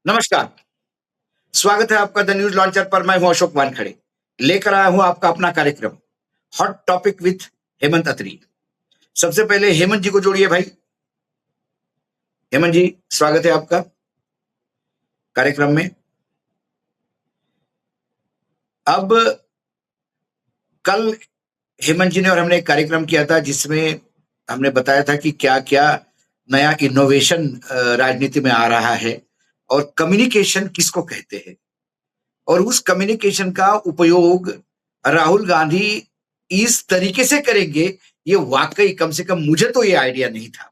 नमस्कार। स्वागत है आपका द न्यूज लॉन्चर पर। मैं हूं अशोक वानखड़े। लेकर आया हूं आपका अपना कार्यक्रम हॉट टॉपिक विथ हेमंत अत्री। सबसे पहले हेमंत जी को जोड़िए भाई। हेमंत जी, स्वागत है आपका कार्यक्रम में। अब कल हेमंत जी ने और हमने एक कार्यक्रम किया था जिसमें हमने बताया था कि क्या क्या नया इनोवेशन राजनीति में आ रहा है और कम्युनिकेशन किसको कहते हैं, और उस कम्युनिकेशन का उपयोग राहुल गांधी इस तरीके से करेंगे, ये वाकई कम से कम मुझे तो ये आइडिया नहीं था।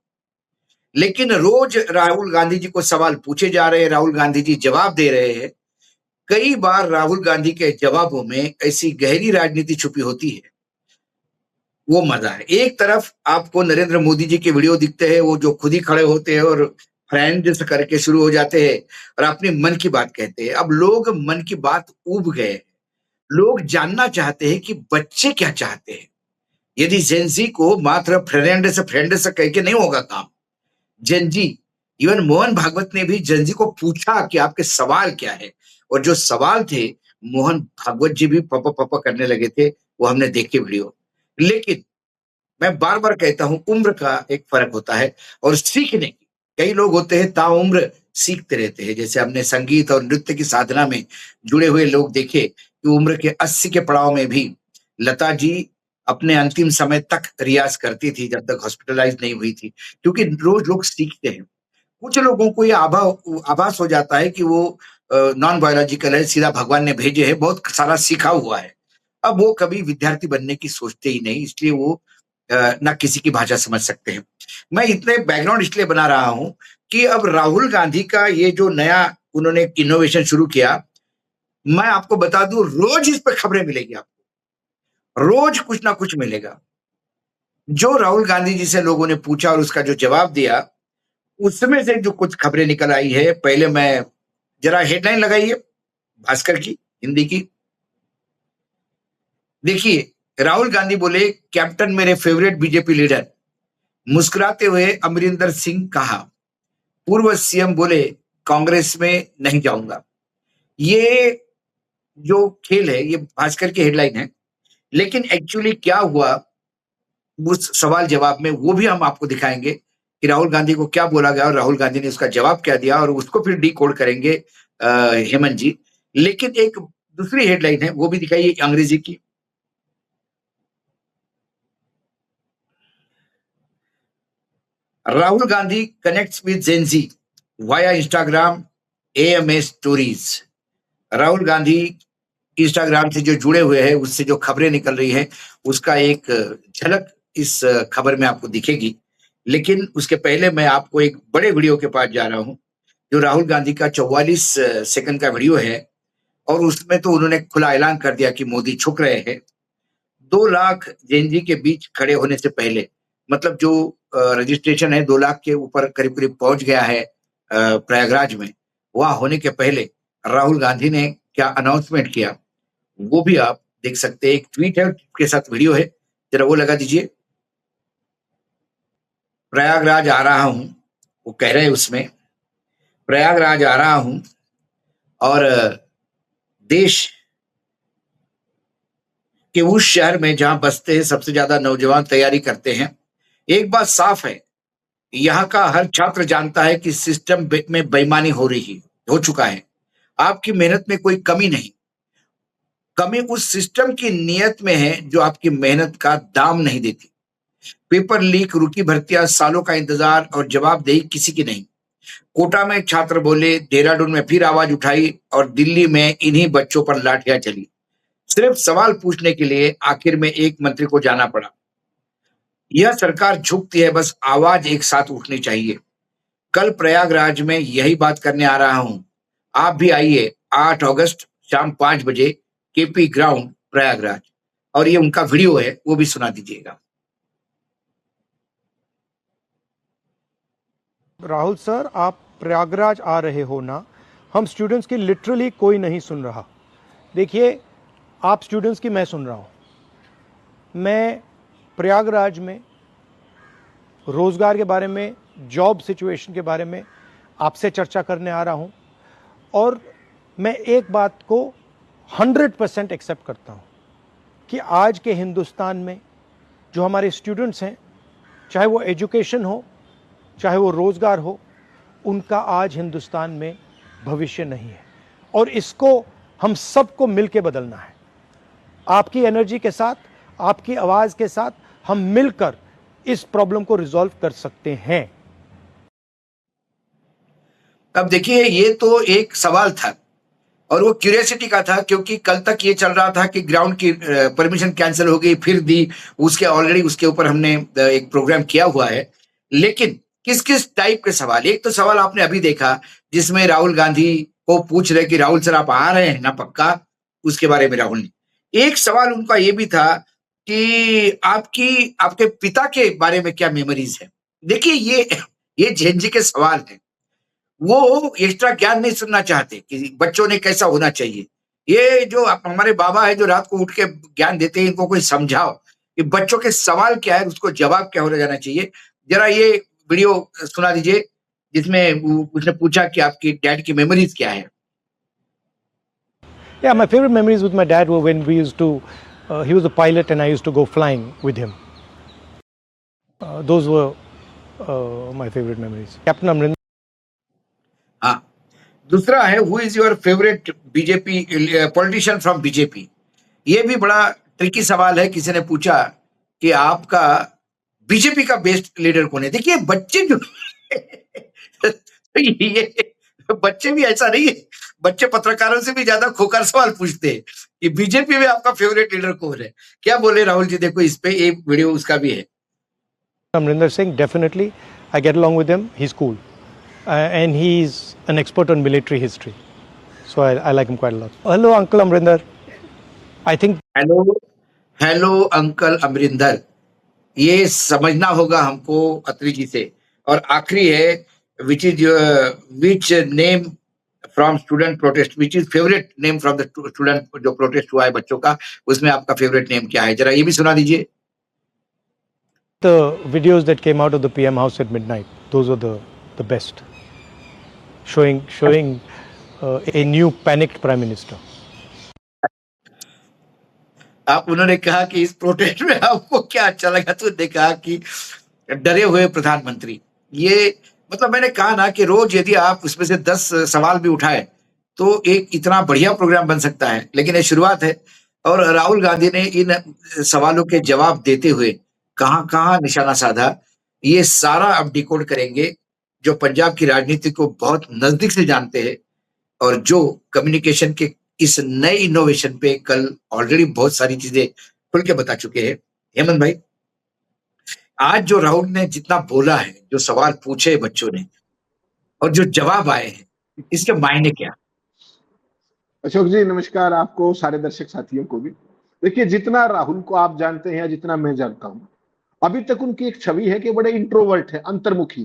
लेकिन रोज राहुल गांधी जी को सवाल पूछे जा रहे हैं, राहुल गांधी जी जवाब दे रहे हैं। कई बार राहुल गांधी के जवाबों में ऐसी गहरी राजनीति छुपी होती है, वो मजा है। एक तरफ आपको नरेंद्र मोदी जी के वीडियो दिखते हैं, वो जो खुद ही खड़े होते हैं और फ्रेंड्स करके शुरू हो जाते हैं और अपने मन की बात कहते हैं। अब लोग मन की बात ऊब गए। लोग जानना चाहते हैं कि बच्चे क्या चाहते हैं। यदि जेनजी को मात्र फ्रेंड से कह के नहीं होगा काम। जेनजी, इवन मोहन भागवत ने भी जेनजी को पूछा कि आपके सवाल क्या है, और जो सवाल थे मोहन भागवत जी भी पप पप करने लगे थे। वो हमने देखे वीडियो। लेकिन मैं बार बार कहता हूं, उम्र का एक फर्क होता है और सीखने की। कई लोग होते हैं ताउम्र सीखते रहते हैं। जैसे हमने संगीत और नृत्य की साधना में जुड़े हुए लोग देखे कि उम्र के 80 के पड़ाव में भी लता जी अपने अंतिम समय तक रियाज करती थी, जब तक हॉस्पिटलाइज नहीं हुई थी, क्योंकि रोज लोग सीखते हैं। कुछ लोगों को ये आभास हो जाता है कि वो नॉन बायोलॉजिकल है, सीधा भगवान ने भेजे है, बहुत सारा सीखा हुआ है। अब वो कभी विद्यार्थी बनने की सोचते ही नहीं, इसलिए वो ना किसी की भाषा समझ सकते हैं। मैं इतने बैकग्राउंड इसलिए बना रहा हूं कि अब राहुल गांधी का ये जो नया उन्होंने इनोवेशन शुरू किया, मैं आपको बता दूं, रोज इस पर खबरें मिलेगी आपको। रोज कुछ ना कुछ मिलेगा। जो राहुल गांधी जी से लोगों ने पूछा और उसका जो जवाब दिया, उसमें से जो कुछ खबरें निकल आई है, पहले मैं जरा हेडलाइन लगाइए भास्कर की, हिंदी की। देखिए, राहुल गांधी बोले, कैप्टन मेरे फेवरेट बीजेपी लीडर। मुस्कुराते हुए अमरिंदर सिंह कहा। पूर्व सीएम बोले, कांग्रेस में नहीं जाऊंगा। ये जो खेल है, ये भास्कर की हेडलाइन है। लेकिन एक्चुअली क्या हुआ उस सवाल जवाब में, वो भी हम आपको दिखाएंगे कि राहुल गांधी को क्या बोला गया और राहुल गांधी ने उसका जवाब क्या दिया, और उसको फिर डिकोड करेंगे हेमंत जी। लेकिन एक दूसरी हेडलाइन है, वो भी दिखाइए अंग्रेजी की। Rahul Gandhi connects with Gen Z via Instagram AMA stories. Rahul Gandhi Instagram से जो जुड़े हुए हैं, उससे जो खबरें निकल रही है, उसका एक झलक इस खबर में आपको दिखेगी। लेकिन उसके पहले मैं आपको एक बड़े वीडियो के पास जा रहा हूं, जो राहुल गांधी का 44 सेकंड का वीडियो है, और उसमें तो उन्होंने खुला ऐलान कर दिया कि मोदी छुक रहे हैं। 2 लाख जेएनजी के बीच खड़े होने से पहले, मतलब जो रजिस्ट्रेशन है 2 लाख के ऊपर करीब-करीब पहुंच गया है प्रयागराज में। वहाँ होने के पहले राहुल गांधी ने क्या अनाउंसमेंट किया, वो भी आप देख सकते हैं। एक ट्वीट है, उसके साथ वीडियो है, ज़रा वो लगा दीजिए। प्रयागराज आ रहा हूँ, वो कह रहे हैं उसमें, प्रयागराज आ रहा हूँ और देश कि उस शहर में जहाँ बसते हैं सबसे ज़्यादा नौजवान तैयारी करते हैं। एक बात साफ है, यहाँ का हर छात्र जानता है कि सिस्टम में बेईमानी हो चुका है। आपकी मेहनत में कोई कमी नहीं। कमी उस सिस्टम की नीयत में है जो आपकी मेहनत का दाम नहीं देती। पेपर लीक, रुकी भर्तियां, सालों का इंतजार और जवाबदेही किसी की नहीं। कोटा में छात्र बोले, देहरादून में फिर आवाज उठाई और दिल्ली में इन्हीं बच्चों पर लाठियां चली। सिर्फ सवाल पूछने के लिए आखिर में एक मंत्री को जाना पड़ा। यह सरकार झुकती है, बस आवाज एक साथ उठनी चाहिए। कल प्रयागराज में यही बात करने आ रहा हूं। आप भी आइए, 8 अगस्त शाम 5 बजे, केपी ग्राउंड प्रयागराज। और ये उनका वीडियो है, वो भी सुना दीजिएगा। राहुल सर, आप प्रयागराज आ रहे हो ना? हम स्टूडेंट्स की लिटरली कोई नहीं सुन रहा। देखिए, आप स्टूडेंट्स की मैं सुन रहा हूं। मैं प्रयागराज में रोजगार के बारे में, जॉब सिचुएशन के बारे में आपसे चर्चा करने आ रहा हूं। और मैं एक बात को 100% एक्सेप्ट करता हूँ कि आज के हिंदुस्तान में जो हमारे स्टूडेंट्स हैं, चाहे वो एजुकेशन हो, चाहे वो रोज़गार हो, उनका आज हिंदुस्तान में भविष्य नहीं है और इसको हम सबको मिलकर बदलना है। आपकी एनर्जी के साथ, आपकी आवाज़ के साथ हम मिलकर इस प्रॉब्लम को रिजॉल्व कर सकते हैं। अब देखिए, ये तो एक सवाल था और वो क्यूरियोसिटी का था, क्योंकि कल तक ये चल रहा था कि ग्राउंड की परमिशन कैंसिल हो गई, फिर दी, उसके ऑलरेडी उसके ऊपर हमने एक प्रोग्राम किया हुआ है। लेकिन किस किस टाइप के सवाल, एक तो सवाल आपने अभी देखा जिसमें राहुल गांधी को पूछ रहे कि राहुल सर आप आ रहे हैं ना पक्का, उसके बारे में राहुल ने एक सवाल उनका ये भी था कि आपकी आपके पिता के बारे में क्या मेमोरीज है। देखिए, ये जेएनजी के सवाल है, वो एक्स्ट्रा ज्ञान नहीं सुनना चाहते कि बच्चों ने कैसा होना चाहिए। ये जो हमारे बाबा है जो रात को उठ के ज्ञान देते हैं, इनको कोई समझाओ कि बच्चों के सवाल क्या है, उसको जवाब क्या होना जाना चाहिए। जरा ये वीडियो सुना दीजिए जिसमें उसने पूछा कि आपकी डैड की मेमोरीज क्या है। Yeah, my favorite memories with my dad were when we used to, he was a pilot and I used to go flying with him. Those were my favorite memories. Captain Amrinder. हाँ, दूसरा है who is your favourite BJP politician from BJP. ये भी बड़ा tricky सवाल है। किसी ने पूछा कि आपका बीजेपी का बेस्ट लीडर कौन है। देखिए, बच्चे जो ये बच्चे भी ऐसा नहीं है, बच्चे पत्रकारों से भी ज्यादा खोखर सवाल पूछते हैं कि बीजेपी में आपका फेवरेट लीडर कौन है। क्या बोले राहुल जी, देखो इस पे एक वीडियो उसका भी है। Amrinder Singh, definitely. I get along with him. He's cool. And he's an expert on military history. So I like him quite a lot. Hello, Uncle Amrinder. I think. Hello uncle Amarinder, ये समझना होगा हमको अत्री जी से। और आखिरी है which name from student protest, which is favourite name from the student जो protest हुआ है बच्चों का, उसमें आपका फेवरेट नेम क्या है, जरा ये भी सुना दीजिए। The videos that came out of the PM house at midnight, those were the best. Showing a new panicked prime minister. आप उन्होंने कहा कि इस प्रोटेस्ट में आपको क्या अच्छा लगा, तो उन्होंने कहा कि डरे हुए प्रधानमंत्री। ये मतलब मैंने कहा ना कि रोज यदि आप उसमें से 10 सवाल भी उठाए तो एक इतना बढ़िया प्रोग्राम बन सकता है। लेकिन ये शुरुआत है और राहुल गांधी ने इन सवालों के जवाब देते हुए कहां-कहां निशाना साधा, ये सारा अब डिकोड करेंगे जो पंजाब की राजनीति को बहुत नजदीक से जानते हैं और जो कम्युनिकेशन के इस नए इनोवेशन पे कल ऑलरेडी बहुत सारी चीजें खुल के बता चुके हैं। हेमंत भाई, आज जो राहुल ने जितना बोला है, जो सवाल पूछे बच्चों ने और जो जवाब आए हैं, इसके मायने क्या? अशोक जी नमस्कार, आपको सारे दर्शक साथियों को भी। देखिए, जितना राहुल को आप जानते हैं या जितना मैं जानता हूं, अभी तक उनकी एक छवि है कि बड़े इंट्रोवर्ट है, अंतर्मुखी।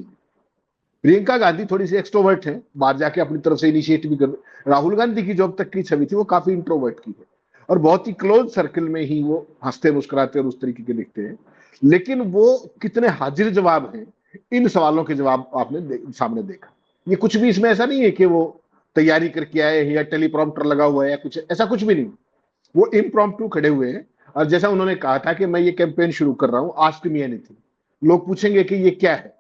प्रियंका गांधी थोड़ी सी एक्सट्रोवर्ट है, बाहर जाके अपनी तरफ से इनिशिएटिव भी कर। राहुल गांधी की जो अब तक की छवि थी वो काफी इंट्रोवर्ट की है और बहुत ही क्लोज सर्कल में ही वो हंसते मुस्कुराते और उस तरीके के दिखते हैं। लेकिन वो कितने हाजिर जवाब हैं, इन सवालों के जवाब आपने सामने देखा। ये कुछ भी इसमें ऐसा नहीं है कि वो तैयारी करके आए या टेलीप्रॉम्प्टर लगा हुआ है या कुछ, ऐसा कुछ भी नहीं। वो इम्प्रॉम्प्टू खड़े हुए हैं और जैसा उन्होंने कहा था कि मैं ये कैंपेन शुरू कर रहा हूं, आस्क मी एनीथिंग। लोग पूछेंगे कि ये क्या है,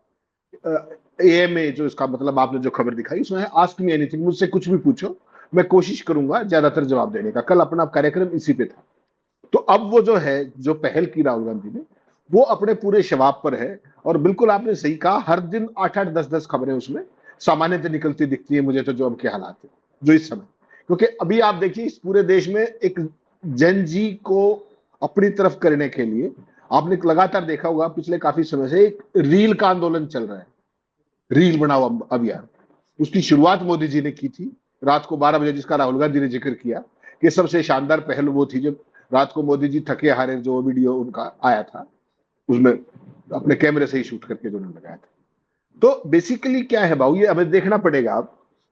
एएमए जो इसका मतलब आपने जो खबर दिखाई उसमें है आस्क मी एनीथिंग, मुझसे कुछ भी पूछो, मैं कोशिश करूंगा ज्यादातर जवाब देने का। कल अपना कार्यक्रम इसी पे था। तो अब वो जो है, जो पहल की राहुल गांधी ने, वो अपने पूरे शबाब पर है। और बिल्कुल आपने सही कहा, हर दिन 8-8 10-10 खबरें उसमें सामान्यतः निकलती दिखती है मुझे तो, जो अब के हालात है जो इस समय। क्योंकि अभी आप देखिए, इस पूरे देश में एक जन जी को अपनी तरफ करने के लिए आपने लगातार देखा होगा पिछले काफी समय से एक रील का आंदोलन चल रहा है, रील बनाओ अभियान। उसकी शुरुआत मोदी जी ने की थी रात को 12 बजे, जिसका राहुल गांधी ने जिक्र किया कि सबसे शानदार पहल वो थी जब रात को मोदी जी थके हारे, जो वीडियो उनका आया था उसमें अपने कैमरे से ही शूट करके जो उन्होंने लगाया था। तो बेसिकली क्या है बाबू, ये हमें देखना पड़ेगा अब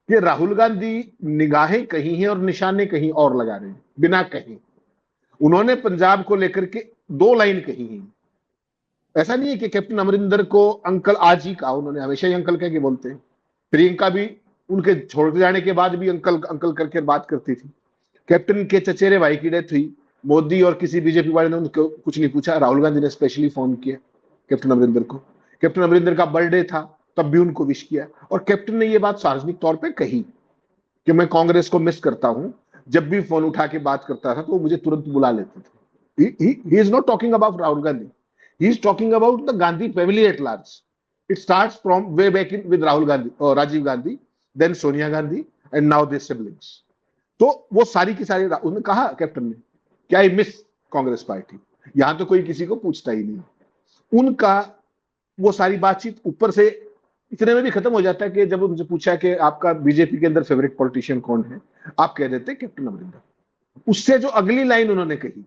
कि राहुल गांधी निगाहें कहीं हैं और निशाने कहीं और लगा रहे हैं बिना कहीं। उन्होंने पंजाब को लेकर के 2 लाइन कही है। ऐसा नहीं है कि कैप्टन अमरिंदर को अंकल आज ही कहा, उन्होंने हमेशा ही अंकल कह के बोलते हैं। प्रियंका भी उनके छोड़ जाने के बाद भी अंकल अंकल करके बात करती थी। कैप्टन के चचेरे भाई की डेथ हुई, मोदी और किसी बीजेपी वाले ने उनको कुछ नहीं पूछा, राहुल गांधी ने स्पेशली फोन किया कैप्टन अमरिंदर को। कैप्टन अमरिंदर का बर्थडे था, तब भी उनको विश किया, और कैप्टन ने ये बात सार्वजनिक तौर पे कही कि मैं कांग्रेस को मिस करता हूं, जब भी फोन उठा के बात करता था तो वो मुझे तुरंत बुला लेते थे। He is not talking about Rahul Gandhi, he is talking about the Gandhi family at large. It starts from way back in with Rahul Gandhi और Rajiv Gandhi, then Sonia Gandhi, and now this siblings. तो वो सारी की सारी उन्होंने कहा कैप्टन ने क्या आई मिस कांग्रेस पार्टी, यहां तो कोई किसी को पूछता ही नहीं। उनका वो सारी बातचीत ऊपर से इतने में भी खत्म हो जाता है कि जब उनसे पूछा कि आपका बीजेपी के अंदर फेवरेट पॉलिटिशियन कौन है, आप कह देते कैप्टन अमरिंदर। उससे जो अगली लाइन उन्होंने कही,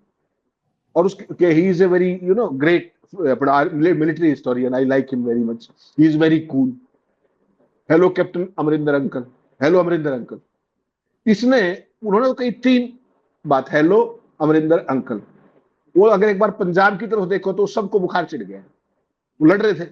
और उसके he is a very great military historian, I like him very much, he is very cool. Hello captain Amarinder uncle, hello Amarinder uncle. इसने उन्होंने कही 3 बात, हेलो अमरिंदर अंकल। वो अगर एक बार पंजाब की तरफ देखो तो सबको बुखार चढ़ गया, वो लड़ रहे थे।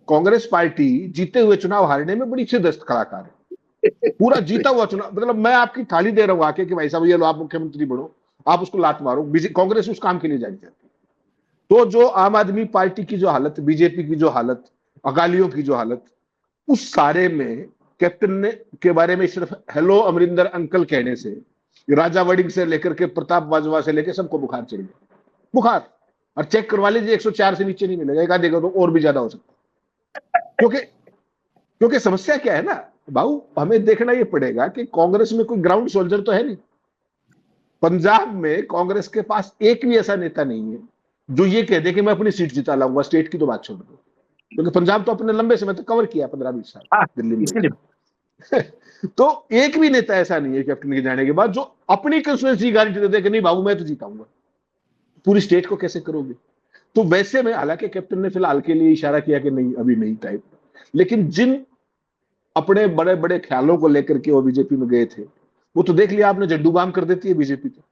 कांग्रेस पार्टी जीते हुए चुनाव हारने में बड़ी सिद्धस्त कलाकार है, पूरा जीता हुआ चुनाव, मतलब मैं आपकी थाली दे रहा हूं आके कि भाई साहब ये लो आप मुख्यमंत्री बनो, आप उसको लात मारो, कांग्रेस उस काम के लिए जानी जाती। तो जो आम आदमी पार्टी की जो हालत, बीजेपी की जो हालत, अकालियों की जो हालत, उस सारे में कैप्टन ने के बारे में सिर्फ हेलो अमरिंदर अंकल कहने से राजा वड़िंग से लेकर के प्रताप बाजवा से लेकर सबको बुखार चढ़ गया, बुखार। और चेक करवा लीजिए 104 से नीचे नहीं मिलेगा, एक आधे तो और भी ज्यादा हो सकता है। क्योंकि समस्या क्या है ना बाबू, हमें देखना ये पड़ेगा कि कांग्रेस में कोई ग्राउंड सोल्जर तो है नहीं। पंजाब में कांग्रेस के पास एक भी ऐसा नेता नहीं है जो ये कह दे कि मैं अपनी सीट जिता लाऊंगा, स्टेट की तो बात छोड़ दो, क्योंकि पंजाब तो अपने लंबे समय तक कवर किया 15-20 साल दिल्ली में। तो एक भी नेता ऐसा नहीं है कैप्टन के जाने के बाद जो अपनी कंस्टिट्यूएंसी गारंटी देते कि नहीं बाबू मैं तो जीताऊंगा। पूरी स्टेट को कैसे करोगे? तो वैसे में हालांकि कैप्टन ने फिलहाल के लिए इशारा किया कि नहीं अभी नहीं टाइप, लेकिन जिन अपने बड़े बड़े ख्यालों को लेकर के वो बीजेपी में गए थे, वो तो देख लिया आपने, जड्डू बाम कर देती है बीजेपी। तो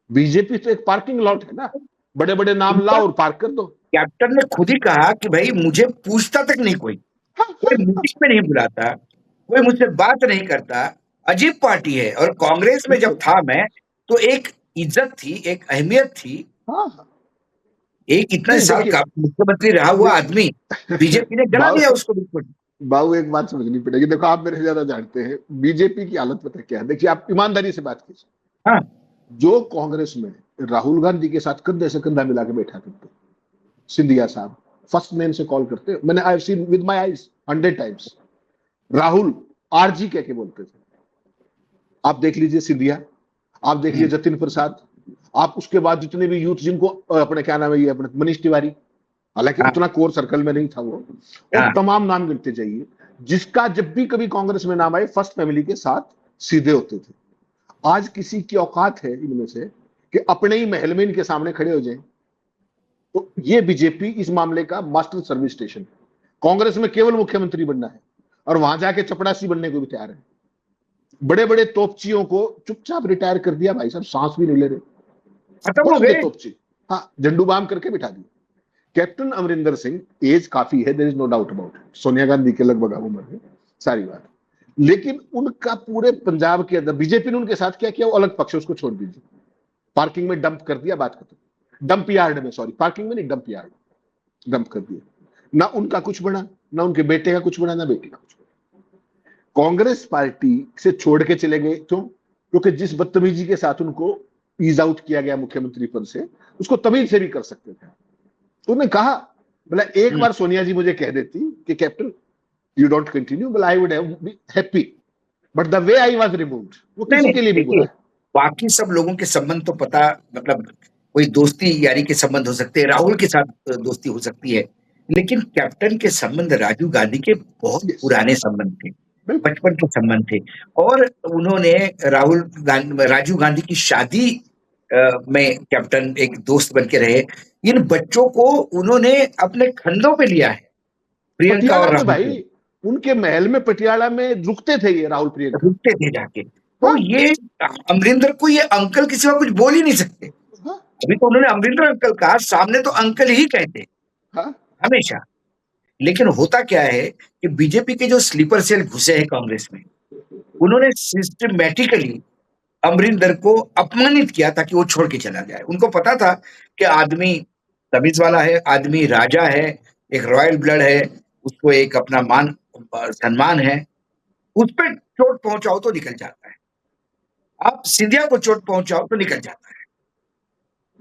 बीजेपी तो एक पार्किंग लॉट है ना, बड़े बड़े नाम लाओ और पार्क कर दो। कैप्टन ने खुद ही कहा कि भाई मुझे पूछता तक नहीं कोई मीटिंग में नहीं बुलाता, कोई मुझसे बात नहीं करता, अजीब पार्टी है। और कांग्रेस में जब था मैं तो एक इज्जत थी, एक अहमियत थी। एक इतना साल का मुख्यमंत्री रहा हुआ आदमी, बीजेपी ने जला दिया उसको बिल्कुल। बाबू एक बात समझनी पड़ेगी, देखो आप मेरे से ज्यादा जानते हैं बीजेपी की हालत पता क्या है। देखिए आप ईमानदारी से बात कीजिए, हाँ, जो कांग्रेस में राहुल गांधी के साथ कंधे से कंधा मिला के बैठा करते, सिंधिया साहब फर्स्ट नेम से कॉल करते, मैंने I have seen with my eyes 100 times, Rahul RG कह के बोलते थे। आप देख लीजिए सिंधिया, आप देखिए जतिन प्रसाद, आप उसके बाद जितने भी यूथ जिनको अपने क्या नाम है ये अपने मनीष तिवारी, हालांकि उतना कोर सर्कल में नहीं था वो, और तमाम नाम गिनते जाइए, जिसका जब भी कभी कांग्रेस में नाम आए फर्स्ट फैमिली के साथ सीधे होते थे। आज किसी की औकात है इनमें से कि अपने ही महल में इनके सामने खड़े हो जाए? तो ये बीजेपी इस मामले का मास्टर सर्विस स्टेशन है। कांग्रेस में केवल मुख्यमंत्री बनना है और वहां जाके चपड़ासी बनने को भी तैयार है। बड़े बड़े तोपचियों को चुपचाप रिटायर कर दिया, भाई साहब सांस भी नहीं ले रहे, खत्म हो गए तोपची, हाँ झंडू बाम करके बिठा दिया। कैप्टन अमरिंदर सिंह एज काफी है, there is no doubt about it, Sonia Gandhi के लगभग उम्र है, सारी बात, लेकिन उनका पूरे पंजाब के अंदर बीजेपी ने उनके साथ क्या किया वो अलग पक्ष, उसको छोड़ दीजिए। पार्किंग में डंप कर दिया, बात खत्म। डंप यार्ड में, सॉरी पार्किंग में नहीं, डंप यार्ड डंप कर दिया। ना उनका कुछ बना, ना उनके बेटे का कुछ बना, ना बेटी का कुछ बना। कांग्रेस पार्टी से छोड़ के चले गए क्यों? क्योंकि जिस बदतमीजी के साथ उनको ईज आउट किया गया मुख्यमंत्री पद से, उसको तमीज से भी कर सकते थे। उन्होंने कहा बोला एक बार सोनिया जी मुझे कह देती कि कैप्टन यू डोंट कंटिन्यू, बोला I would have be happy, but the way I was removed, वो किसी के लिए भी बुरा है। बाकी सब लोगों के संबंध तो पता, मतलब कोई दोस्ती यारी के संबंध हो सकते हैं, राहुल के साथ दोस्ती हो सकती है, लेकिन कैप्टन के संबंध राजीव गांधी के बहुत पुराने संबंध थे, बचपन के संबंध थे। और उन्होंने राजीव गांधी की शादी में कैप्टन एक दोस्त बन के रहे। इन बच्चों को उन्होंने अपने कंधों पे लिया है, प्रियंका और राहुल भाई उनके महल में पटियाला में रुकते थे, ये राहुल प्रियंका रुकते थे जाके। तो ये अमरिंदर को ये अंकल के सिवा कुछ बोल ही नहीं सकते। अभी तो उन्होंने अमरिंदर अंकल कहा, सामने तो अंकल ही कहते हमेशा। लेकिन होता क्या है कि बीजेपी के जो स्लीपर सेल घुसे हैं कांग्रेस में, उन्होंने सिस्टमैटिकली अमरिंदर को अपमानित किया ताकि वो छोड़ के चला जाए। उनको पता था कि आदमी तमीज वाला है, आदमी राजा है, एक रॉयल ब्लड है, उसको एक अपना मान सम्मान है, उस पर चोट पहुंचाओ तो निकल जाता है, आप सिंधिया को चोट पहुंचाओ तो निकल जाता है।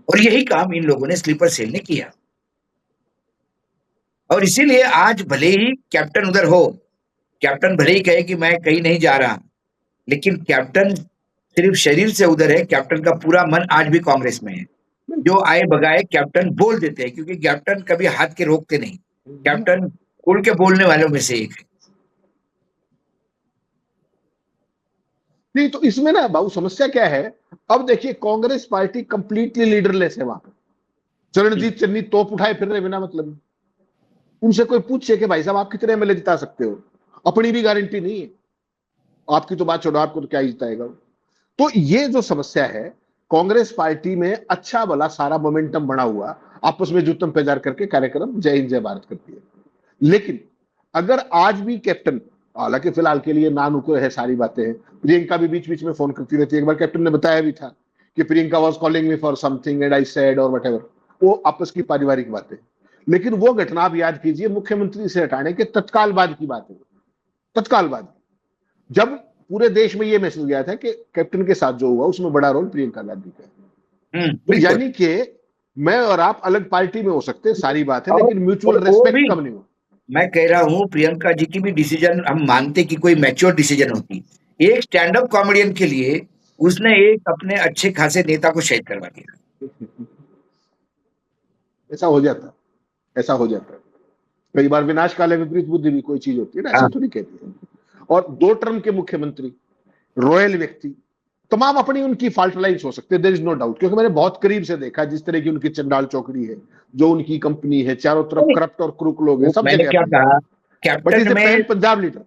और यही काम इन लोगों ने स्लीपर सेल ने किया। और इसीलिए आज भले ही कैप्टन उधर हो, कैप्टन भले ही कहे कि मैं कहीं नहीं जा रहा, लेकिन कैप्टन सिर्फ शरीर से उधर है, कैप्टन का पूरा मन आज भी कांग्रेस में है। जो आए बगाए कैप्टन बोल देते हैं, क्योंकि कैप्टन कभी हाथ के रोकते नहीं, कैप्टन खुल के बोलने वालों में से एक है। नहीं तो इसमें ना बाबू समस्या क्या है, अब देखिए कांग्रेस पार्टी कंप्लीटली लीडरलेस है वहां पर। चरणजीत चन्नी तोप उठाए फिर रहे बिना मतलब। उनसे कोई पूछे कि भाई साहब आप कितने एमएलए जिता सकते हो, अपनी भी गारंटी नहीं है। आपकी तो बात छोड़ो, आपको तो क्या ही जिताएगा। तो ये जो समस्या है, कांग्रेस पार्टी में अच्छा भला सारा मोमेंटम बना हुआ, आपस में जुत्तम पेजार करके कार्यक्रम जय हिंद जय भारत करती है। लेकिन अगर आज भी कैप्टन, हालांकि फिलहाल के लिए ना नुकुर है सारी बातें हैं, प्रियंका भी बीच बीच में फोन करती रहती है। एक बार कैप्टन ने बताया भी था कि Priyanka was calling me for something and I said और व्हाटएवर, वो आपस की पारिवारिक बातें। लेकिन वो घटना आप याद कीजिए, मुख्यमंत्री से हटाने के तत्काल बाद की बात है, तत्काल बाद, जब पूरे देश में ये मैसेज गया था कि कैप्टन के साथ जो हुआ उसमें बड़ा रोल प्रियंका गांधी का है। तो बिल्कुल। यानी कि मैं और आप अलग पार्टी में हो सकते हैं, सारी बात है, और लेकिन म्यूचुअल वो रेस्पेक्ट भी कम नहीं हो। मैं कह रहा हूं, प्रियंका जी की भी डिसीजन हम मानते कि कोई मैच्योर डिसीजन होती, एक स्टैंड अप कॉमेडियन के लिए उसने एक अपने अच्छे खासे नेता को शहीद करवा दिया। ऐसा हो जाता है, ऐसा हो जाता है। कई बार विनाश काले विपरीत बुद्धि भी कोई चीज होती है ना, ऐसा हाँ, थोड़ी कहती है। और 2 टर्म के मुख्यमंत्री, रॉयल व्यक्ति, तमाम अपनी उनकी फाल्ट लाइन्स हो सकते हैं, देयर इज नो डाउट। क्योंकि मैंने बहुत करीब से देखा जिस तरह की उनकी चंडाल चौकड़ी है, जो उनकी कंपनी है, चारों तरफ करप्ट और क्रूक लोग हैं, वो सब मैंने जगह क्या पंजाब। कहा, बट इज कैप्टन ए में pan Punjab leader.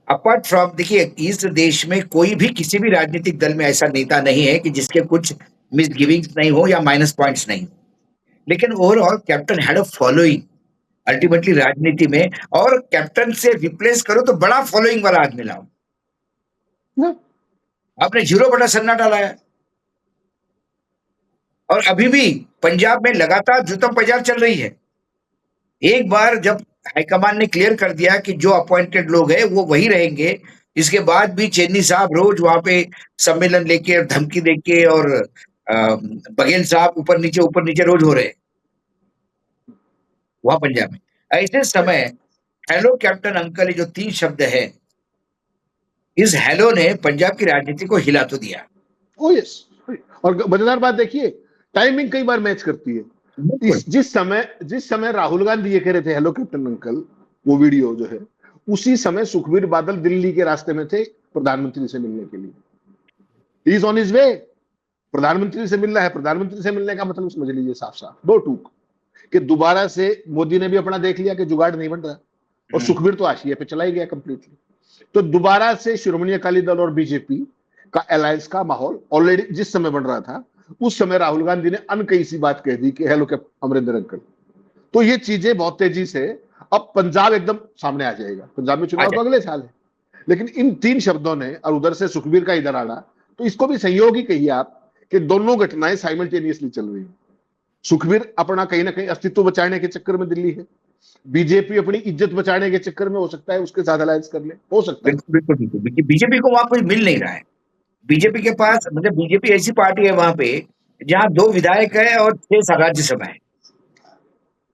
Apart from, देखिए इस देश में कोई भी किसी भी राजनीतिक दल में ऐसा नेता नहीं है कि जिसके कुछ मिसगिविंग्स नहीं हो या माइनस पॉइंट्स नहीं, लेकिन overall captain had a following ultimately राजनीति में। और कैप्टन से रिप्लेस करो तो बड़ा फॉलोइंग वाला आदमी लाओ। आपने 0/सन्नाटा डाला है, और अभी भी पंजाब में लगातार जुतम पजार चल रही है। एक बार जब हाईकमान ने क्लियर कर दिया कि जो अपॉइंटेड लोग हैं वो वही रहेंगे, इसके बाद भी चेन्नी साहब रोज वहां पे सम्मेलन लेके और धमकी देके, और बघेल साहब ऊपर नीचे रोज हो रहे हैं वहां पंजाब में। ऐसे समय हेलो कैप्टन अंकल, ये जो 3 शब्द है, इस हेलो ने पंजाब की राजनीति को हिला तो दिया। ओ यस। और मजेदार बात देखिए, टाइमिंग कई बार मैच करती है। बिल्कुल। जिस समय राहुल गांधी ये कह रहे थे हेलो कैप्टन अंकल, वो वीडियो जो है, उसी समय सुखबीर बादल दिल्ली के रास्ते में थे प्रधानमंत्री से मिलने के लिए। Is on his way. प्रधानमंत्री से मिलना है, प्रधानमंत्री से मिलने का मतलब समझ लीजिए साफ साफ 2 टूक, कि दोबारा से मोदी ने भी अपना देख लिया कि जुगाड़ नहीं बन रहा, और सुखबीर तो आशिया पे चला ही गया कंप्लीटली। तो दोबारा से शिरोमणि अकाली दल और बीजेपी का अलायंस का माहौल ऑलरेडी जिस समय बन रहा था, उस समय राहुल गांधी ने अनकही सी बात कह दी कि हेलो के अमरिंदर अंकल। तो ये चीजें बहुत तेजी से, अब पंजाब एकदम सामने आ जाएगा। पंजाब में चुनाव तो अगले साल है, लेकिन इन 3 शब्दों ने, और उधर से सुखबीर का इधर आना, तो इसको भी संयोग ही कहिए आप कि दोनों घटनाएं साइमल्टेनियसली चल रही है। सुखबीर अपना कहीं ना कहीं अस्तित्व बचाने के चक्कर में दिल्ली है, बीजेपी अपनी इज्जत बचाने के चक्कर में हो सकता है उसके साथ अलायंस कर ले, हो सकता है। बिल्कुल बिल्कुल बिल्कुल, बीजेपी को वहां कुछ मिल नहीं रहा है। बीजेपी के पास, मतलब बीजेपी ऐसी पार्टी है वहां पे जहां 2 विधायक है और 6 राज्यसभा है।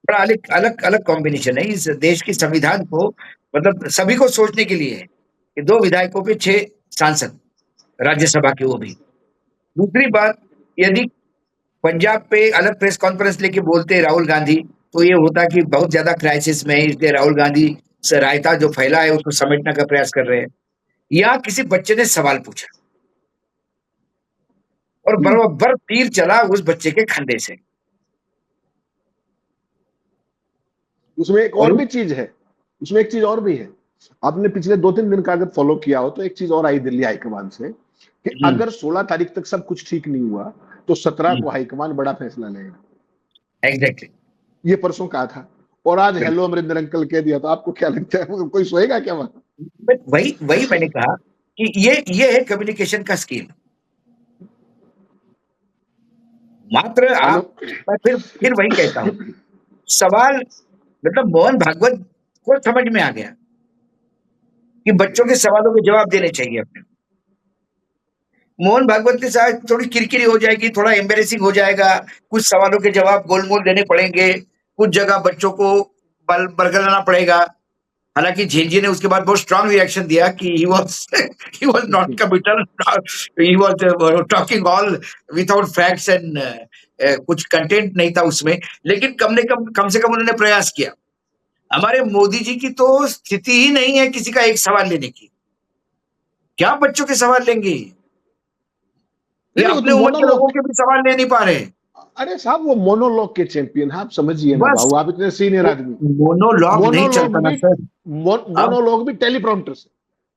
बड़ा अलग अलग अलग कॉम्बिनेशन है इस देश की संविधान को, मतलब सभी को सोचने के लिए है कि 2 विधायकों पे 6 सांसद राज्यसभा के, वो भी। दूसरी बात, यदि पंजाब पे अलग प्रेस कॉन्फ्रेंस लेके बोलते राहुल गांधी, तो ये होता कि बहुत ज्यादा क्राइसिस में है, इसलिए राहुल गांधी से रायता जो फैला है उसको समेटने का प्रयास कर रहे हैं। या किसी बच्चे ने सवाल पूछा और बराबर तीर चला उस बच्चे के खंडे से। उसमें एक और भी चीज है, उसमें एक चीज और भी है। आपने पिछले 2-3 दिन का अगर फॉलो किया हो तो एक चीज और आई दिल्ली हाईकमान से, कि अगर 16 तारीख तक सब कुछ ठीक नहीं हुआ तो 17 को हाईकमान बड़ा फैसला लेगा। एग्जैक्टली। ये परसों कहा था। और आज हेलो अमरिंदर अंकल कह दिया, तो आपको क्या लगता है कोई सोएगा क्या वहां? वही वही मैंने कहा कि ये है कम्युनिकेशन का स्किल। मात्र हेलो। आप, मैं फिर वही कहता हूं, सवाल मतलब मोहन भागवत को समझ में आ गया कि बच्चों के सवालों के जवाब देने चाहिए अपने। मोहन भागवत के साथ थोड़ी किरकिरी हो जाएगी, थोड़ा एम्बेरेसिंग हो जाएगा, कुछ सवालों के जवाब गोल-मोल देने पड़ेंगे, कुछ जगह बच्चों को बरगलाना पड़ेगा। हालांकि झेंझी ने उसके बाद बहुत स्ट्रांग रिएक्शन दिया कि he was not committal, he was talking all without facts and कुछ कंटेंट नहीं था उसमें, लेकिन कम से कम उन्होंने प्रयास किया। हमारे मोदी जी की तो स्थिति ही नहीं है किसी का एक सवाल लेने की, क्या बच्चों के सवाल लेंगे? ये नहीं, वो अपने तो उम्र के लोगों मोनोलॉग। के भी सवाल ले नहीं पा रहे। अरे साहब, वो मोनोलॉग के चैंपियन है, आप समझिए ना बस भाऊ, आप इतने सीनियर वो आदमी। मोनोलॉग नहीं मोनोलॉग चलता ना भी सर। अब मोनोलॉग भी टेलीप्रॉम्प्टर से,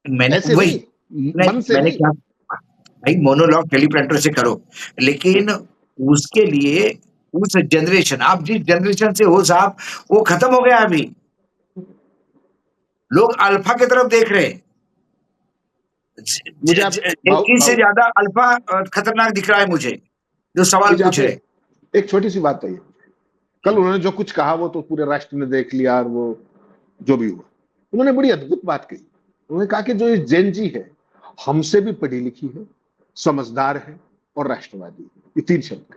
मैंने ऐसे वही नहीं, नहीं, मन से मैंने नहीं। क्या भाई, मोनोलॉग टेलीप्रिंटर से करो, लेकिन उसके लिए उस जनरेशन, आप जिस जनरेशन से हो साहब, वो खत्म हो गया अभी। लोग अल्फा की तरफ देख रहे हैं। मुझे आप भाऊ जेनजी से भाऊ ज्यादा अल्फा खतरनाक दिख रहा है मुझे, जो सवाल मुझे पूछ आप रहे। एक छोटी सी बात है। कल उन्होंने जो कुछ कहा वो तो पूरे राष्ट्र ने देख लिया, और वो जो भी हुआ, उन्होंने बड़ी अद्भुत बात कही। उन्होंने कहा कि जो ये जेन जी है, हमसे भी पढ़ी लिखी है, समझदार है और राष्ट्रवादी है। ये तीन शब्द।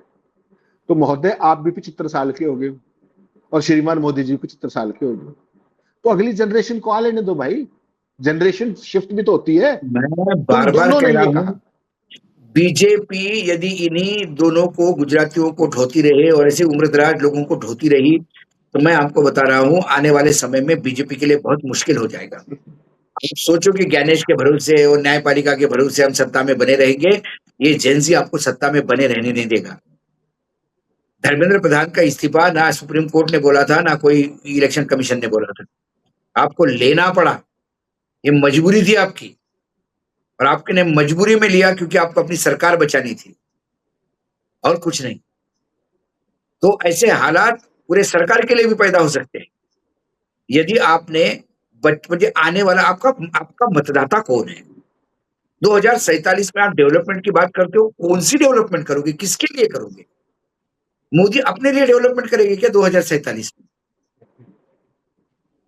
तो महोदय, आप भी 75 साल के हो गए, और श्रीमान मोदी जी 75 साल के हो गए, तो अगली जनरेशन को आ लेने दो भाई। जनरेशन शिफ्ट भी तो होती है। मैं तो उन बार बार दोनों कह ने रहा ये हूं, कहा। बीजेपी यदि इन्हीं दोनों को, गुजरातियों को ढोती रहे और ऐसे उम्रदराज लोगों को ढोती रही, तो मैं आपको बता रहा हूं, आने वाले समय में बीजेपी के लिए बहुत मुश्किल हो जाएगा। आप सोचो कि गैनेश के भरोसे और न्यायपालिका के भरोसे हम सत्ता में बने रहेंगे, ये जेनजी आपको सत्ता में बने रहने नहीं देगा। धर्मेंद्र प्रधान का इस्तीफा ना सुप्रीम कोर्ट ने बोला था, ना कोई इलेक्शन कमीशन ने बोला था, आपको लेना पड़ा। ये मजबूरी थी आपकी, और आपने मजबूरी में लिया क्योंकि आपको अपनी सरकार बचानी थी, और कुछ नहीं। तो ऐसे हालात पूरे सरकार के लिए भी पैदा हो सकते हैं। यदि आपने मुझे आने वाला आपका आपका मतदाता कौन है? 2047 में आप डेवलपमेंट की बात करते हो, कौन सी डेवलपमेंट करोगे, किसके लिए करोगे? मोदी अपने लिए डेवलपमेंट करेंगे क्या 2047 में?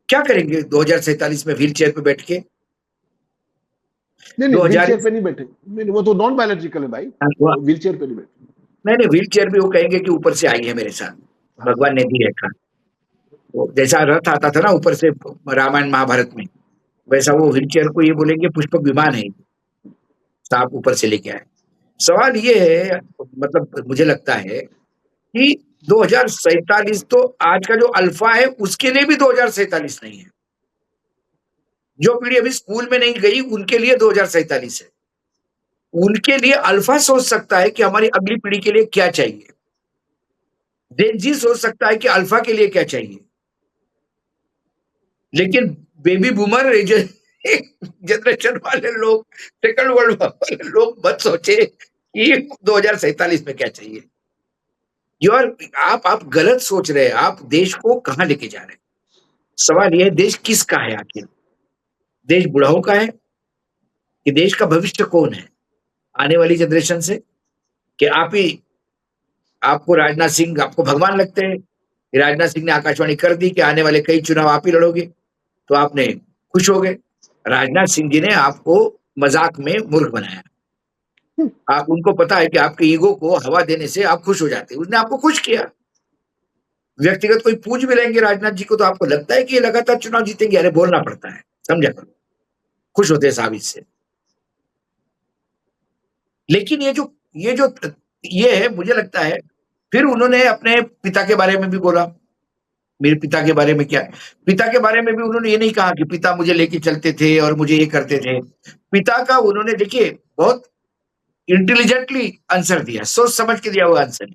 क्या करेंगे 2047 में व्हील चेयर पे बैठ के? नहीं नहीं, व्हील 2000 चेयर पे नहीं बैठे। नहीं, वो तो नॉन बायोलॉजिकल है भाई, वो व्हील चेयर पे नहीं बैठे। नहीं नहीं, व्हील चेयर भी वो कहेंगे कि ऊपर से आई है मेरे साथ, हाँ। भगवान ने दी है। वो जैसा रथ आता था ना ऊपर से रामायण महाभारत में, वैसा वो व्हील चेयर को ये बोलेंगे पुष्पक विमान है, सांप ऊपर से लेके आए। सवाल ये है, मतलब मुझे लगता है कि 2047 तो आज का जो अल्फा है उसके लिए भी 2047 नहीं है। जो पीढ़ी अभी स्कूल में नहीं गई उनके लिए 2047 है। उनके लिए अल्फा सोच सकता है कि हमारी अगली पीढ़ी के लिए क्या चाहिए, जेन जी सोच सकता है कि अल्फा के लिए क्या चाहिए, लेकिन बेबी बूमर जनरेशन वाले लोग, सेकंड वर्ल्ड वाले लोग मत सोचे कि 2047 में क्या चाहिए। यार आप गलत सोच रहे हैं, आप देश को कहां लेके जा रहे हैं। सवाल यह है, देश किसका है आखिर? देश बुढ़ाओं का है कि देश का भविष्य कौन है आने वाली जनरेशन से? कि आप ही, आपको राजनाथ सिंह आपको भगवान लगते हैं, राजनाथ सिंह ने आकाशवाणी कर दी कि आने वाले कई चुनाव आप ही लड़ोगे, तो आपने खुश हो गए। राजनाथ सिंह जी ने आपको मजाक में मूर्ख बनाया। आप, उनको पता है कि आपके ईगो को हवा देने से आप खुश हो जाते हैं, उसने आपको खुश किया। व्यक्तिगत कोई पूछ भी लेंगे राजनाथ जी को तो आपको लगता है कि ये लगातार चुनाव जीतेंगे, अरे बोलना पड़ता है, समझा करो, खुश होते हैं साहब इससे। लेकिन ये है, मुझे लगता है, फिर उन्होंने अपने पिता के बारे में भी बोला। मेरे पिता के बारे में क्या, पिता के बारे में भी उन्होंने ये नहीं कहा कि पिता मुझे लेके चलते थे और मुझे ये करते थे। पिता का उन्होंने, देखिए, बहुत इंटेलिजेंटली आंसर दिया, सोच समझ के दिया हुआ आंसर,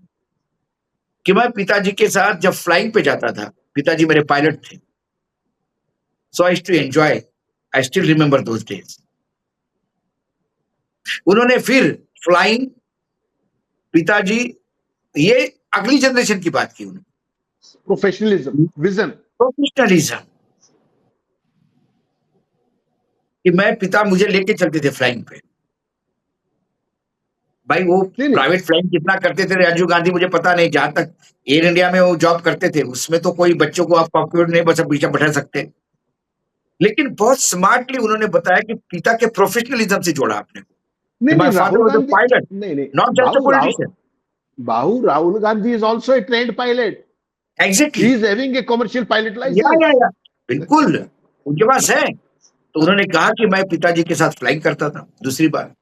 कि मैं पिताजी के साथ जब फ्लाइंग पे जाता था, पिताजी मेरे पायलट थे, so I to enjoy, I still remember those days. उन्होंने फिर फ्लाइंग, पिताजी, ये अगली जनरेशन की बात की उन्होंने, प्रोफेशनलिज्म, विजन। प्रोफेशनलिज्म कि मैं पिता मुझे लेके चलते थे फ्लाइंग पे। भाई वो नहीं नहीं प्राइवेट फ्लाइंग कितना करते थे राजीव गांधी मुझे पता नहीं, जहां तक एयर इंडिया में वो जॉब करते थे उसमें तो कोई बच्चों को आप कॉकपिट नहीं बस पीछे बैठा सकते। लेकिन बहुत स्मार्टली उन्होंने बताया कि पिता के प्रोफेशनलिज्म से जोड़ा आपने कि नहीं माय नहीं father Rahul was a Gandhi, pilot, नहीं नहीं not just a Babu Rahul, politician. Rahul Gandhi is also a trained pilot. Exactly, He is having a commercial pilot या license. बिल्कुल उनके पास है। तो उन्होंने कहा कि मैं पिताजी के साथ फ्लाइंग करता था, दूसरी बात।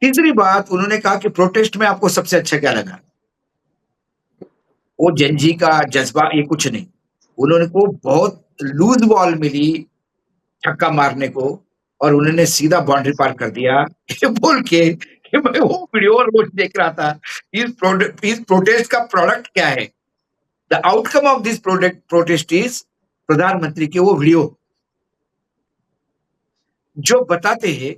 तीसरी बात उन्होंने कहा कि प्रोटेस्ट में आपको सबसे अच्छा क्या लगा? वो जेनजी का जज्बा ये कुछ नहीं। उन्होंने को बहुत लूज बॉल मिली छक्का मारने को और उन्होंने सीधा बाउंड्री पार कर दिया ये बोल के कि मैं वो वीडियो रोज देख रहा था। इस प्रोटेस्ट का प्रोडक्ट क्या है? The outcome of this protest is प्रधानमंत्री के वो वीडियो जो बताते हैं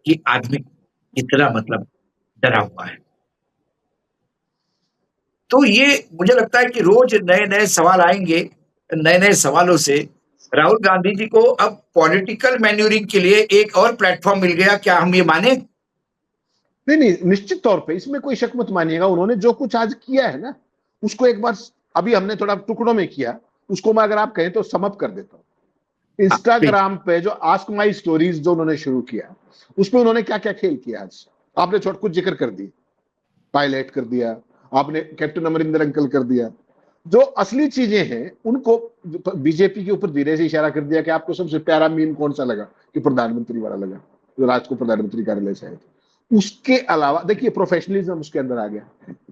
कि आदमी कितना मतलब डरा हुआ है। तो ये मुझे लगता है कि रोज नए-नए सवाल आएँगे, नए-नए सवालों से राहुल गांधी जी को अब पॉलिटिकल मैन्यूरिंग के लिए एक और प्लेटफ़ॉर्म मिल गया, क्या हम ये माने? नहीं नहीं निश्चित तौर पे इसमें कोई शक मत मानिएगा, उन्होंने जो कुछ आज किया है ना उसको एक बार, अभी हमने थोड़ा टुकड़ों में किया, उसको मैं अगर आप कहें तो समअप कर देता हूँ। हाँ, प्लीज़। इंस्टाग्राम पे जो आस्क माई स्टोरीज जो उन्होंने शुरू किया, उसमें उन्होंने क्या क्या खेल किया आज आपने छोट कुछ जिक्र कर दिए, पायलट कर दिया आपने, कैप्टन अमरिंदर अंकल कर दिया। जो असली चीजें हैं उनको बीजेपी के ऊपर धीरे से इशारा कर दिया कि आपको सबसे प्यारा मीम कौन सा लगा, कि प्रधानमंत्री वाला लगा, जो राज को प्रधानमंत्री कार्यालय से आए थे। उसके अलावा देखिए प्रोफेशनलिज्म उसके अंदर आ गया,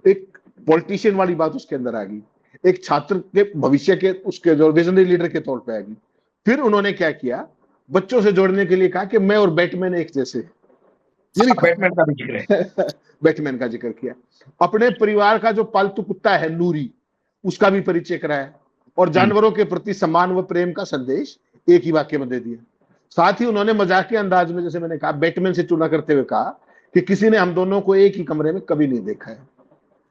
एक पॉलिटिशियन वाली बात उसके अंदर आ गई, एक छात्र के भविष्य के उसके जो विजनरी लीडर के तौर पे आ गई। फिर उन्होंने क्या किया, बच्चों से जोड़ने के लिए कहा कि मैं और बैटमैन एक जैसे, ये हाँ, लिखा बैटमैन का भी जिक्र है। बैटमैन का जिक्र किया। अपने परिवार का जो पालतू कुत्ता है नूरी, उसका भी परिचय कराया और हुँ, जानवरों के प्रति सम्मान व प्रेम का संदेश एक ही वाक्य में दे दिया। साथ ही उन्होंने मजाक के अंदाज में, जैसे मैंने कहा, बैटमैन से तुलना करते हुए कहा कि किसी ने हम दोनों को एक ही कमरे में कभी नहीं देखा है।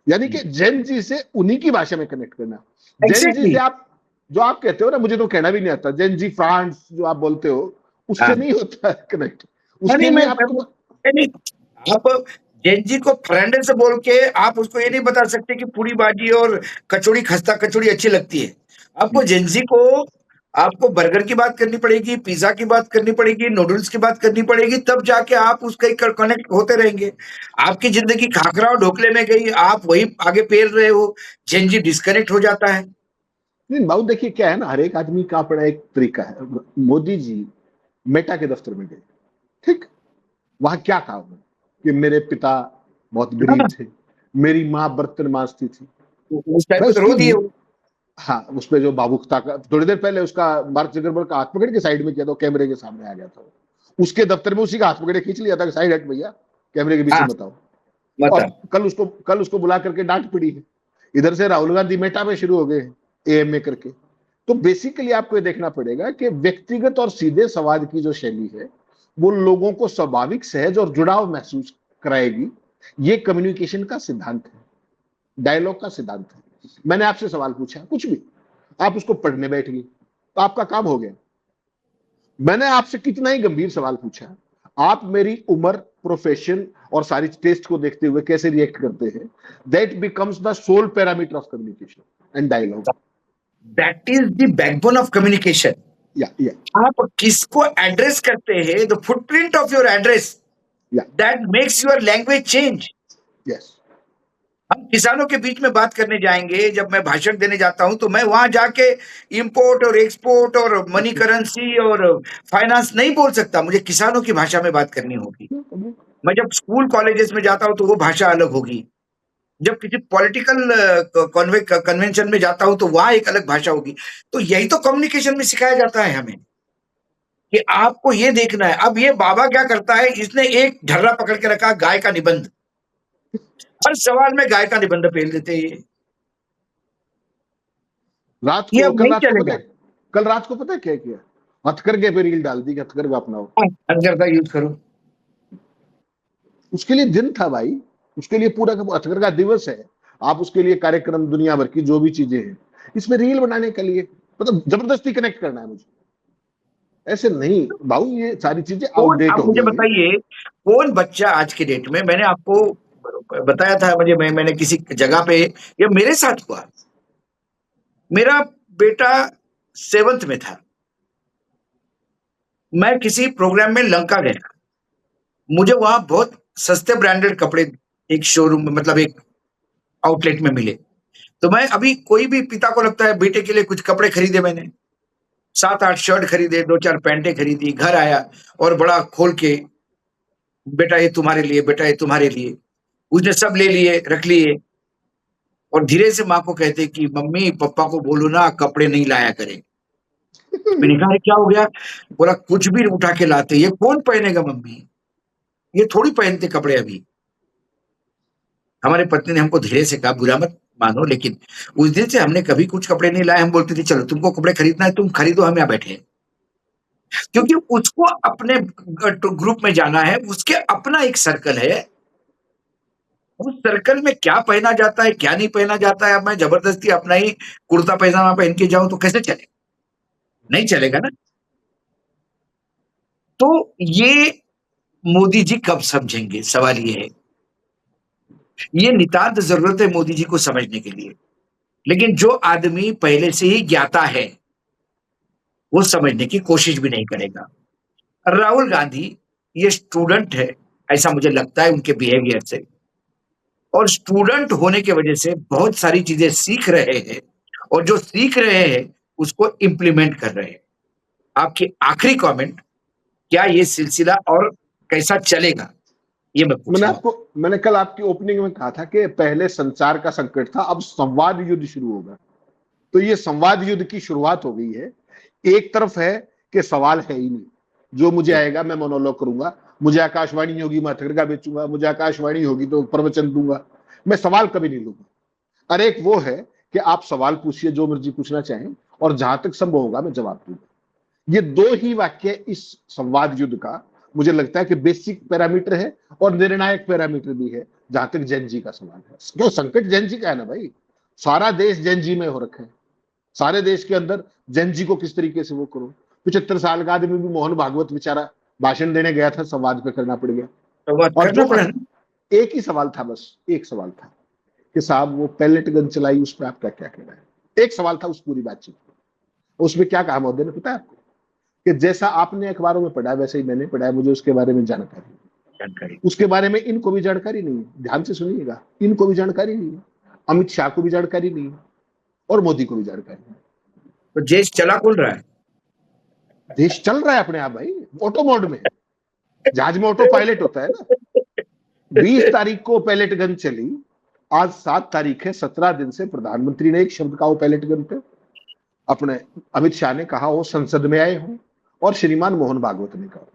यानी कि हुँ। जेन जी से उन्हीं की भाषा में कनेक्ट करना। जेन जी एग्ज़ैक्टली। से आप जो आप कहते हो ना, मुझे तो कहना भी नहीं आता, जेन जी फ्रांस जो आप बोलते हो, उससे हाँ। नहीं होता है कनेक्ट। नहीं, उसके लिए आपको नहीं, आप जेन जी को फ्रेंड से बोल के आप उसको ये नहीं बता सकते कि पूरी भाजी और कचौड़ी खस्ता कचौड़ी अच्छी लगती है। आपको जेन जी को आपको बर्गर की बात करनी पड़ेगी, पिज़्ज़ा की बात करनी पड़ेगी, नूडल्स की बात करनी पड़ेगी, तब जाके आप उसके क कनेक्ट होते रहेंगे। आपकी ज़िंदगी खाखरा और ढोकले में गई, आप वही आगे पेल रहे हो, जेन जी डिस्कनेक्ट हो जाता है। नहीं बाबू, देखिए क्या है ना, हर एक आदमी का अपना एक तरीका है। मोदी जी मेटा के दफ्तर में गए, ठीक, वहां क्या कहा उन्होंने कि मेरे पिता बहुत गरीब हाँ, थे, मेरी माँ बर्तन मांजती थी। उस टाइम मैं पे तो रो उसकी दिए वो। हाँ, उसपे जो भावुकता का, थोड़ी देर पहले उसका मार्क जुकरबर्ग का हाथ पकड़ के साइड में किया, तो कैमरे के सामने आ गया था। उसके दफ्तर में उसी का हाथ पकड़ के खींच लिया था कि साइड हट भैया, कैमरे के पीछे हाँ, मत आओ। और मतलब कल उसको बुला करके डांट पड़ी है। इधर से राहुल गांधी मेटा में शुरू हो गए एएमए करके। तो बेसिकली आपको ये देखना पड़ेगा कि व्यक्तिगत और सीधे संवाद की जो शैली है वो लोगों को स्वाभाविक, सहज और जुड़ाव महसूस कराएगी। ये कम्युनिकेशन का सिद्धांत है, डायलॉग का सिद्धांत है। मैंने आपसे सवाल पूछा कुछ भी, आप उसको पढ़ने बैठ गई, तो आपका काम हो गया। मैंने आपसे कितना ही गंभीर सवाल पूछा, आप मेरी उम्र, प्रोफेशन और सारी टेस्ट को देखते हुए कैसे रिएक्ट करते हैं, that becomes the sole parameter of communication and dialogue. That is the backbone of communication. या आप किसको एड्रेस करते हैं, the footprint of your address या that makes your language change. Yes हम किसानों के बीच में बात करने जाएंगे, जब मैं भाषण देने जाता हूं तो मैं वहां जाके इंपोर्ट और एक्सपोर्ट और मनी करेंसी और फाइनेंस नहीं बोल सकता, मुझे किसानों की भाषा में बात करनी होगी। मैं जब स्कूल कॉलेजेस में जाता हूं तो वो भाषा अलग होगी, जब किसी पॉलिटिकल कन्वेंशन में जाता हूं तो वहां एक अलग भाषा होगी। तो यही तो कम्युनिकेशन में सिखाया जाता है हमें कि आपको ये देखना है। अब ये बाबा क्या करता है, इसने एक ढर्रा पकड़ के रखा गाय का निबंध, हर सवाल में गाय का निबंध पेल देते हैं रात ये को, अब कल नहीं रात को पता चलेगा। है, कल रात को पता है क्या किया, हथकरघे पे रील डाल दी कि हथकरघा अपनाओ। हथकरघा का यूज करो। उसके लिए दिन था भाई, उसके लिए पूरा का हथकरघा दिवस है। आप उसके लिए कार्यक्रम, दुनिया भर की जो भी चीजें हैं, इसमें रील बनाने के लिए मतलब जबरदस्ती कनेक्ट करना है मुझे, ऐसे नहीं भाऊ, ये सारी चीजें कौन, आउटडेट आप हो मुझे गई है। बताइए, कौन बच्चा आज के डेट में, मैंने आपको बताया था, मैंने किसी जगह पे, ये मेरे साथ हुआ। मेरा बेटा 7th में था, मैं किसी प्रोग्राम में लंका गया, मुझे वहां बहुत सस्ते ब्रांडेड कपड़े एक शोरूम में, मतलब एक आउटलेट में मिले। तो मैं, अभी कोई भी पिता को लगता है बेटे के लिए कुछ कपड़े खरीदे, मैंने 7-8 शर्ट खरीदे, 2-4 पैंटें खरीदी, घर आया और बड़ा खोल के, बेटा ये तुम्हारे लिए, बेटा ये तुम्हारे लिए, उसने सब ले लिए, रख लिए, और धीरे से माँ को कहते कि मम्मी पापा को बोलो ना कपड़े नहीं लाया करें। मैंने कहा क्या हो गया? बोला कुछ भी उठा के लाते, ये कौन पहनेगा मम्मी, ये थोड़ी पहनते कपड़े अभी। हमारे पत्नी ने हमको धीरे से कहा, बुरा मत मानो, लेकिन उस दिन से हमने कभी कुछ कपड़े नहीं लाए। हम बोलते थे चलो तुमको कपड़े खरीदना है तुम खरीदो, हम यहाँ बैठे हैं। क्योंकि उसको अपने ग्रुप में जाना है, उसके अपना एक सर्कल है, उस सर्कल में क्या पहना जाता है क्या नहीं पहना जाता है। अब मैं जबरदस्ती अपना ही कुर्ता पैजामा पहन के जाऊं तो कैसे चलेगा? नहीं चलेगा ना। तो ये मोदी जी कब समझेंगे, सवाल ये है। ये नितांत जरूरत है मोदी जी को समझने के लिए, लेकिन जो आदमी पहले से ही ज्ञाता है वो समझने की कोशिश भी नहीं करेगा। राहुल गांधी ये स्टूडेंट है, ऐसा मुझे लगता है उनके बिहेवियर से, और स्टूडेंट होने की वजह से बहुत सारी चीजें सीख रहे हैं, और जो सीख रहे हैं उसको इम्प्लीमेंट कर रहे हैं। आपकी आखिरी कमेंट, क्या ये सिलसिला और कैसा चलेगा, ये मैं पूछ रहा हूं। मैंने कल आपकी ओपनिंग में कहा था कि पहले संचार का संकट था, अब संवाद युद्ध शुरू होगा। तो ये संवाद युद्ध की शुरुआत हो गई है। एक तरफ है कि सवाल है ही नहीं, जो मुझे आएगा मैं मोनोलॉग करूंगा, मुझे आकाशवाणी होगी मैं हथकड़ियां बेचूंगा, मुझे आकाशवाणी होगी तो प्रवचन दूंगा, मैं सवाल कभी नहीं लूंगा। और एक वो है कि आप सवाल पूछिए जो मर्जी पूछना चाहें, और जहां तक संभव होगा मैं जवाब दूंगा। ये दो ही वाक्य इस संवाद युद्ध का मुझे लगता है कि बेसिक पैरामीटर है, और निर्णायक पैरामीटर भी है जहां तक जेनजी का सवाल है। क्यों संकट जेनजी का है ना भाई, सारा देश जेनजी में हो रखा है। सारे देश के अंदर जेनजी को किस तरीके से वो करो। 75 साल का आदमी भी, मोहन भागवत बेचारा भाषण देने गया था, संवाद पे करना पड़ गया। और जो एक ही सवाल था, बस एक सवाल था कि साहब वो पैलेट गन चलाई, उस पर आपका क्या कहना है। एक सवाल था उस पूरी बातचीत में। उसमें क्या कहा मोदी ने पता है आपको? कि जैसा आपने अखबारों में पढ़ा वैसे ही मैंने पढ़ा है, मुझे उसके बारे में जानकारी। उसके बारे में इनको भी जानकारी नहीं है। ध्यान से सुनिएगा, इनको भी जानकारी नहीं है, अमित शाह को भी जानकारी नहीं है, और मोदी को भी जानकारी नहीं है। तो देश चला कौन रहा है? देश चल रहा है अपने आप भाई, ऑटो मोड में। जहाज में ऑटो पायलट होता है ना। 20 तारीख को पैलेट गन चली, आज 7 तारीख है, 17 दिन से प्रधानमंत्री ने एक शब्द कहा वो पैलेट गन पे। अपने अमित शाह ने कहा वो संसद में आए हों, और श्रीमान मोहन भागवत ने कहा।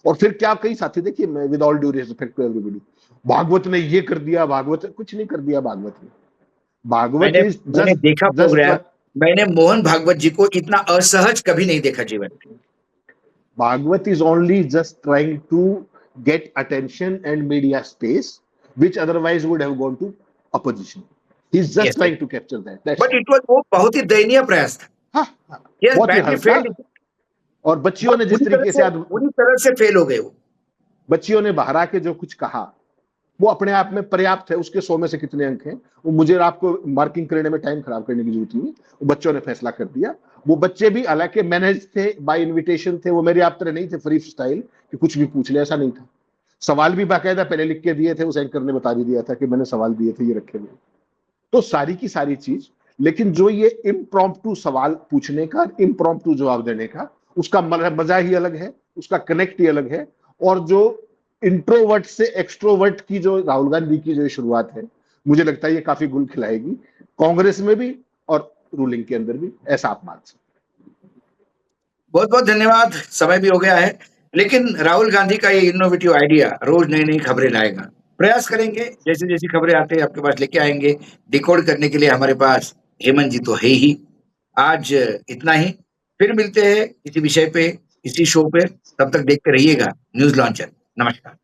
और फिर क्या कई साथी, देखिए मैं with all due respect to everybody, Bhagwat ने ये कर दिया, भागवत कुछ नहीं कर दिया। भागवत इज मैंने देखा प्रोग्राम, मैंने मोहन भागवत जी को इतना असहज कभी नहीं देखा जीवन में। Bhagwat is only just trying to get attention and media space which otherwise would have gone to opposition. He's just yes, trying to capture that. But it was वो बहुत ही दयनीय प्रयास था। हाँ, yes, बहुत ही हल्का। और बच्चियों ने जिस तरीके से पूरी तरह से फेल हो गए वो। बच्चियों ने बाहर आके जो कुछ कहा वो अपने आप में पर्याप्त है। उसके 100 में से कितने अंक हैं वो मुझे आपको मार्किंग करने में टाइम खराब करने की जरूरत नहीं। वो बच्चों ने फैसला कर दिया। वो बच्चे भी हालांकि मैनेज थे, बाय इनविटेशन थे, वो मेरे आप तरह नहीं थे फ्री स्टाइल कि कुछ भी पूछ ले, ऐसा नहीं था। सवाल भी बाकायदा पहले लिख के दिए थे, उस एंकर ने बता भी दिया था कि मैंने सवाल दिए थे, ये रखे हुए। तो सारी की सारी चीज, लेकिन जो ये इम्प्रॉम्प्टू सवाल पूछने का, इम्प्रॉम्प्टू जवाब देने का, उसका मजा ही अलग है, उसका कनेक्ट ही अलग है। और जो इंट्रोवर्ट से एक्सट्रोवर्ट की जो राहुल गांधी की जो शुरुआत है, मुझे लगता है ये काफी गुल खिलाएगी कांग्रेस में भी और रूलिंग के अंदर भी, ऐसा आप मान सकते। बहुत बहुत धन्यवाद, समय भी हो गया है। लेकिन राहुल गांधी का ये इनोवेटिव आइडिया रोज नई नई खबरें लाएगा। प्रयास करेंगे, जैसे जैसी खबरें आते हैं आपके पास लेके आएंगे। डिकोड करने के लिए हमारे पास हेमंत जी तो है ही। आज इतना ही, फिर मिलते हैं किसी विषय पे, इसी शो पे। तब तक देखते रहिएगा न्यूज लॉन्चर। नमस्कार।